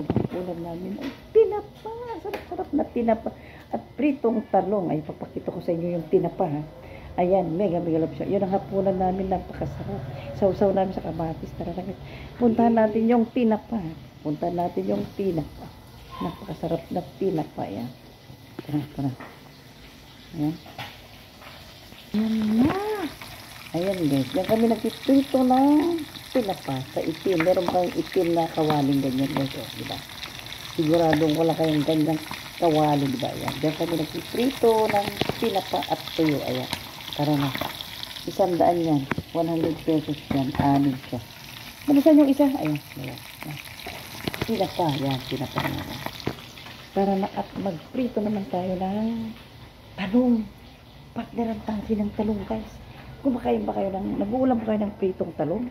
Ang ulam namin ay tinapa. Sarap-sarap na tinapa. At pritong talong. Ay, papakita ko sa inyo yung tinapa, ha. Ayan, mega love siya. Yun ang hapunan namin, napakasarap. Sausaw namin sa kamatis. Tara na, guys. Puntahan natin yung tinapa. Puntahan natin yung tinapa. Napakasarap na tinapa. Ayan. Tara. Ayan. Ayan na. Ayan, guys. Yan kami nagpiprito ng tinapa sa itim. Meron kang itim na kawaling ganyan, guys. O, diba? Siguradong wala kayong ganyang kawaling, diba? Ayan. Yan kami nagpiprito ng tinapa at tuyo. Ayan. Tara na. 100 yan. 100 pesos yan. Anin siya. Malisan yung isa. Ayan. Tinapa. Yan. Tinapa na. Tara na at magprito naman tayo ng talong. Partneran tayo ng talong, guys. Kumakain ba kayo ng, nag-uulam ba kayo ng pritong talong?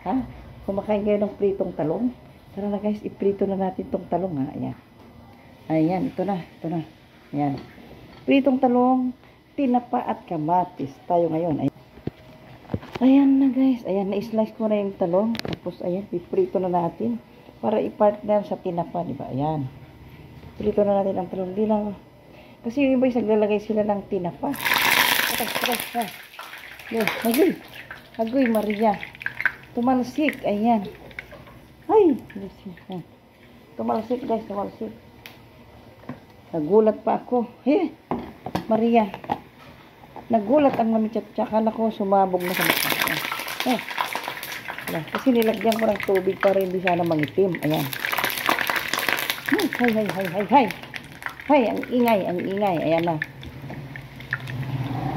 Ha? Kumakain kayo ng pritong talong? Tara na, guys. Iprito na natin tong talong, ha. Ayan. Ayan. Ito na. Ayan. Pritong talong, tinapa at kamatis tayo ngayon. Ayan na, guys. Ayan, na-slice ko na yung talong. Tapos, ayan, iprito na natin para i-partner sa tinapa, di ba? Ayan. Prito na natin ang talong. Di lang. Kasi yung iba, naglalagay sila ng tinapa. Agoy, Maria. Tumalsik. Ayan. Ay. Tumalsik, guys. Tumalsik. Nagulat pa ako. Maria. Nagulat ang mami chat. Akala ko sumabog na sa mata. Kasi nilagyan ko ng tubig para hindi sana mangitim. Ayan. Hay, ang ingay. Ayan na.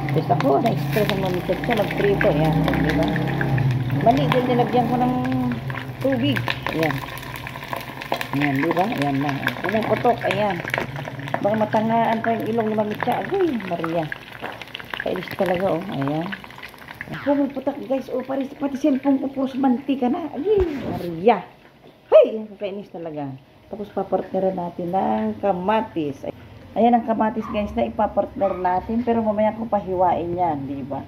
Basta ko, na-stress ang mami chat. Nagprito. Ayan. Diba? Mali din nilagyan ko ng tubig. Ayan. Ayan, diba? Ayan na. Pumuputok. Ayan. Baka matangaan pa yung ilong ni mami chat. Agoy, Maria. Kainis talaga, oh. Ayan. Pumuputak, guys. Oh, pati cellphone ko puros mantika na. Ay, Maria. Hay, kainis talaga. Tapos papartneran natin ng kamatis. Ayan ang kamatis, guys, na ipapartner natin. Pero mamaya ko pahiwain yan, di ba?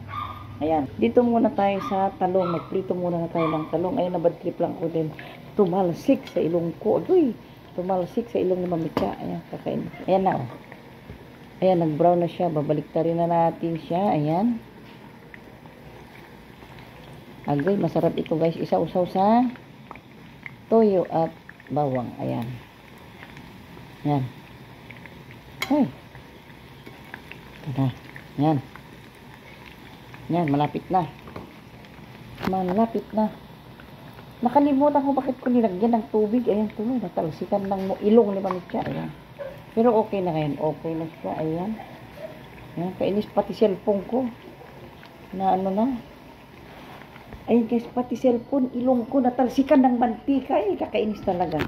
Ayan. Dito muna tayo sa talong. Magprito muna na tayo ng talong. Ayan, nabad trip lang ko din. Tumalsik sa ilong ko. Agoy. Tumalsik sa ilong ni mami chat. Ayan, kakain. Ayan na, oh. Ayan, nag-brown na siya. Babaliktarin na natin siya. Ayan. Agay, masarap ito, guys. Isa-usaw sa toyo at bawang. Ayan. Ayan. Ay. Ayan. Ayan, malapit na. Nakalimutan ko bakit ko nilagyan ng tubig. Ayan, tuloy. Natalsikan ng ilong ni mami chat. Ayan. Pero okay na ngayon. Okay na siya. Ayan. Ayan. Kainis pati cellphone ko. Na ano na. Ayan, guys. Pati cellphone. Ilong ko. Natalsikan ng mantika. Kakainis talaga.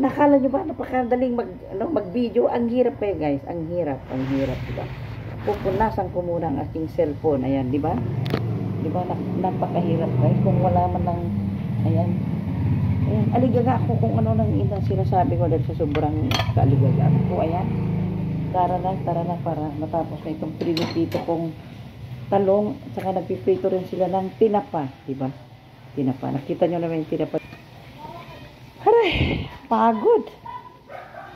Nakala nyo ba? Napakadaling mag-video. Ang hirap kayo, guys. Ang hirap. Diba? Pupunasan ko muna ang aking cellphone. Ayan. Diba? Diba? Napakahirap, guys. Kung wala man ng... Ayan. Ayan, aligaga ako kung ano nang sinasabi ko dahil sa sobrang kaaligaga ko. Ayan. Tara na para matapos na itong prinitito kong talong. Saka nagpiprito rin sila ng tinapa. Diba? Tinapa. Nakita nyo naman yung tinapa. Haray! Pagod!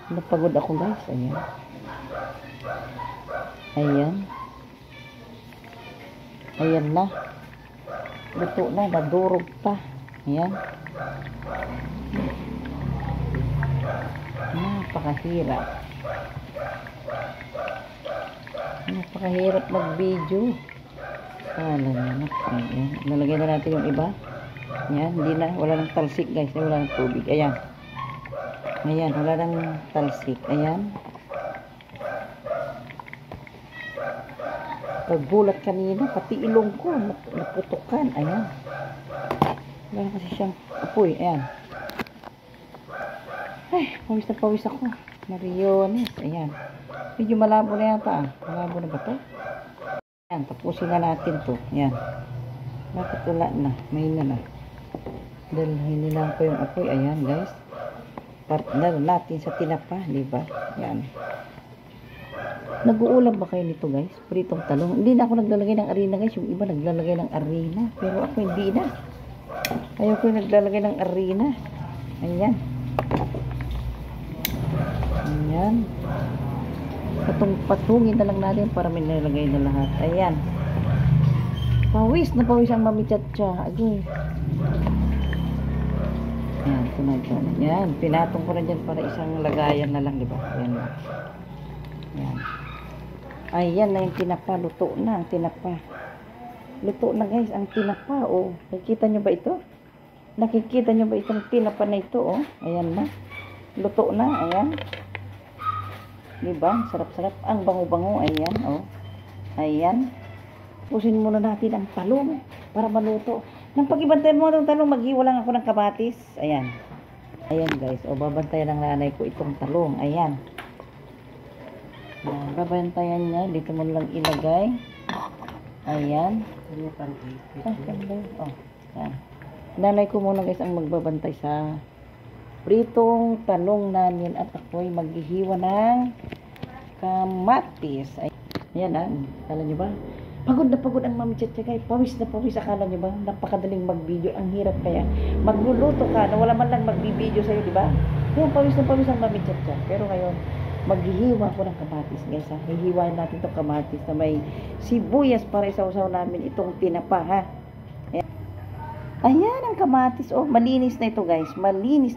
Napagod ako, guys. Ayan. Ayan na. Luto na. Nadurog pa. Ayan. Napakahirap mag-video. Ayan. Nalagay na natin yung iba. Ayan, hindi na, wala nang talsik, guys. Wala nang tubig. Ayan, wala nang talsik. Ayan. Pagbulat kanina, pati ilong ko naputukan. Ayan. Wala kasi siyang apoy. Ayan. Ay, pawis ako. Mariones. Ayan. Medyo malabo na yata. Malabo na ba ito? Ayan, tapusin na natin to. Ayan. Bakit wala na? Mahina na. Dahil hindi lang ko yung apoy. Ayan, guys. Partner natin sa tinapa. Diba? Ayan. Nag-uulam ba kayo nito, guys? Pritong talong. Hindi na ako naglalagay ng arena, guys. Yung iba naglalagay ng arena. Pero ako hindi na. Ayaw ko naglalagay ng arena. Ayan. Ayan. Patungin na lang natin para may nilagay na lahat. Ayan. Pawis na pawis ang Mami Chacha. Agoy. Ayan, sunod. Ayan, pinatong ko na dyan para isang lagayan na lang, di ba? Ayan. Ayan. Ayan na yung tinapa. Luto na ang tinapa. Luto na guys, ang tinapa. Oh, nakikita nyo ba ito? Nakikita nyo ba itong tinapa na ito? Oh, ayan na. Luto na. Ayan. Diba? Sarap-sarap. Ang bango-bango. Ayan. Oh. Ayan. Pusin muna natin ang talong para maluto. Nang pag-ibantay mo itong talong, maghiwa lang ako ng kamatis. Ayan. Ayan guys. O, babantayan ng nanay ko itong talong. Ayan. Ayan. Babantayan niya. Dito mo lang ilagay. Ayan. Oh. Ayan. Nanay ko muna guys ang magbabantay sa pritong talong namin at ako'y maghihiwa ng kamatis. Ayan ah. Kala nyo ba? Pagod na pagod ang Mami Chacha guys. Pawis na pawis. Akala nyo ba? Napakadaling mag-video. Ang hirap kaya. Magluluto ka na wala man lang mag-video sa'yo, di ba? Yung pawis na pawis ang Mami Chacha. Pero ngayon, maghihiwa ko ng kamatis guys ha. Hihiwain natin itong kamatis na may sibuyas para isaw-saw namin itong tinapa ha. Ayan ang kamatis. Oh, malinis na ito guys. Malinis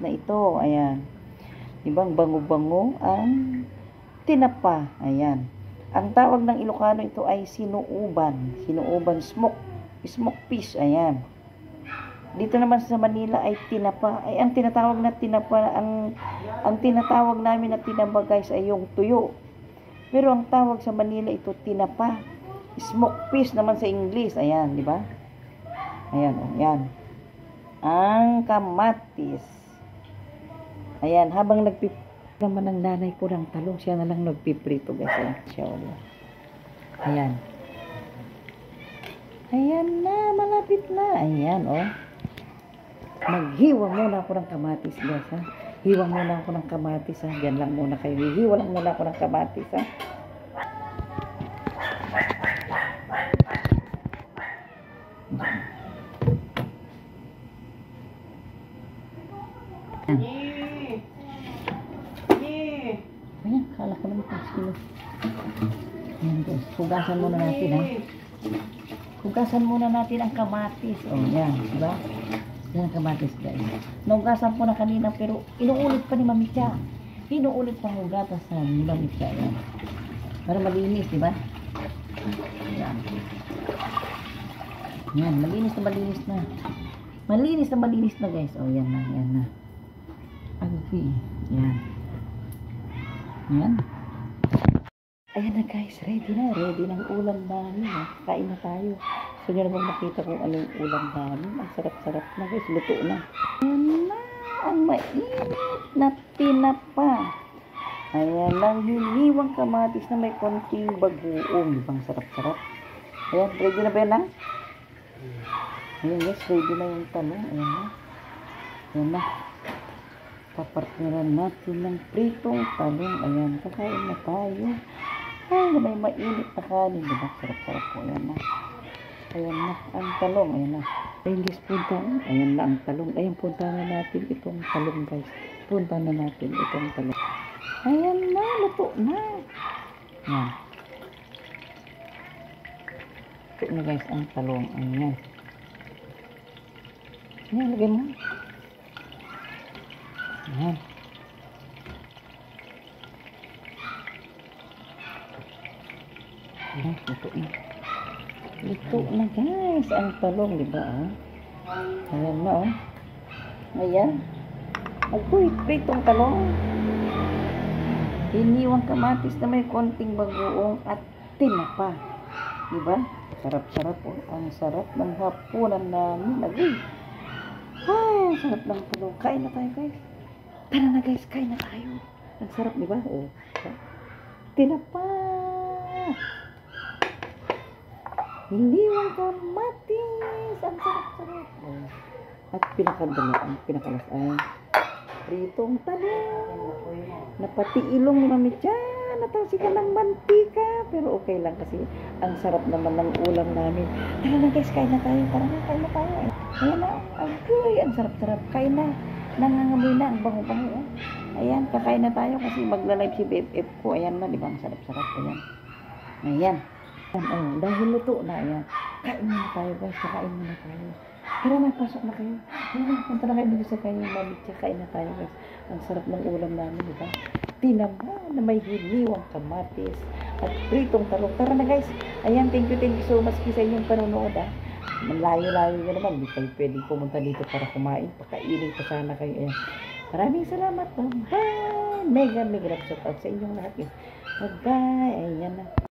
na ito. Ayan. Ibang bango-bango ang tinapa. Ayan. Ang tawag ng Ilocano ito ay sinuuban. Sinuuban smoke fish. Ayan. Dito naman sa Manila ay tinapa. Ay ang tinatawag na tinapa, ang tinatawag namin na tinapa guys ay yung tuyo. Pero ang tawag sa Manila ito tinapa. Smoke fish naman sa English. Ayan, di ba? Ayan, oh, yan. Ang kamatis. Ayan, habang naman ng nanay ko ng talong, siya na lang nagpiprito guys. Ayan, siya ulit. Ayan. Ayan na, malapit na. Ayan, oh. Maghiwa muna ako ng kamatis guys, ha. Hiwa muna ako ng kamatis, ha. Diyan lang muna kayo. Hiwa lang muna ako ng kamatis, ha. Ayan, kala ko naman kung sino. Ayan guys, hugasan muna natin ha. Hugasan muna natin ang kamatis. O yan, diba? Yan ang kamatis guys. Nahugasan ko na kanina pero inuulit pa ni Mami Cha. Inuulit pa hugasan sa ni Mami Cha. Yan. Para malinis, diba? Yan. Yan, malinis na malinis na. Malinis na malinis na guys. O yan na, yan na. Agvi. Yan. Yan. Ayan na guys, ready na. Ready ng ulam namin. Kain na tayo. So nyo naman makita kung ano yung ulam namin. Ang sarap-sarap na guys. Luto na. Ayan na. Ang mainit na tinapa. Ayan lang. Hiniwang kamatis na may konting bagoong. Ibang sarap-sarap. Ayan, ready na ba yan lang? Ayan guys, ready na yung talong. Ayan na. Ayan na. Papartneran natin ng pritong talong. Ayan, kakain na tayo. Ay, may mainit na kanin. Diba? Sarap-sarap po. Ayan na. Ayan na. Ang talong. Ayan na. Ayan guys, punta. Ayan na ang talong. Ayan, punta na natin itong talong guys. Punta na natin itong talong. Ayan na. Luto na. Ayan. Luto na guys ang talong. Ayan. Ayan, lagay mo. Ayan. Ayan, luto na. Luto na guys. Ang talong, diba? Oh? Ayan na, oh. Ayan. Magpuit-puitong talong. Hiniwang kamatis na may konting bagoong at tinapa. Diba? Sarap-sarap, oh. Ang sarap ng hapunan namin. Agoy. Ay, sarap ng talong. Kain na tayo guys. Tara na guys, kain na tayo. Ang sarap, di ba? Oh. Tinapa. Hiniwang kamatis. Ang sarap-sarap. Oh. At pinakadala, ang pinakalas ay pritong talong. Napati ilong ni Mami Cha. Natasikan ng mantika. Pero okay lang kasi ang sarap naman ng ulam namin. Tara na guys, kain na tayo. Tara na, kain na tayo. Ayan na. Ang sarap-sarap. Kain na. Nangangamoy na ang bango-bango. Ayan, kakain na tayo kasi magla-live si BFF ko. Ayan na, di ba? Ang sarap-sarap. Ayan. Ayan. Oh, dahil luto na. Ayan. Kain muna tayo guys. Kakain muna tayo. Tara na, pasok na kayo. Ayan, punta na kayo dito sa kanyang mami. Kain na tayo guys. Ang sarap ng ulam namin, di ba? Tinama na may hiniwang kamatis at pritong talong. Tara na guys. Ayan, thank you so much sa inyong panonood ah. Malayo-layo nyo naman. Hindi kayo pwedeng pumunta dito para kumain. Pakainin pa sana kayo. Ayan. Maraming salamat. Bye! Mega love shout out sa inyong lahat. Bye-bye. Ayan na.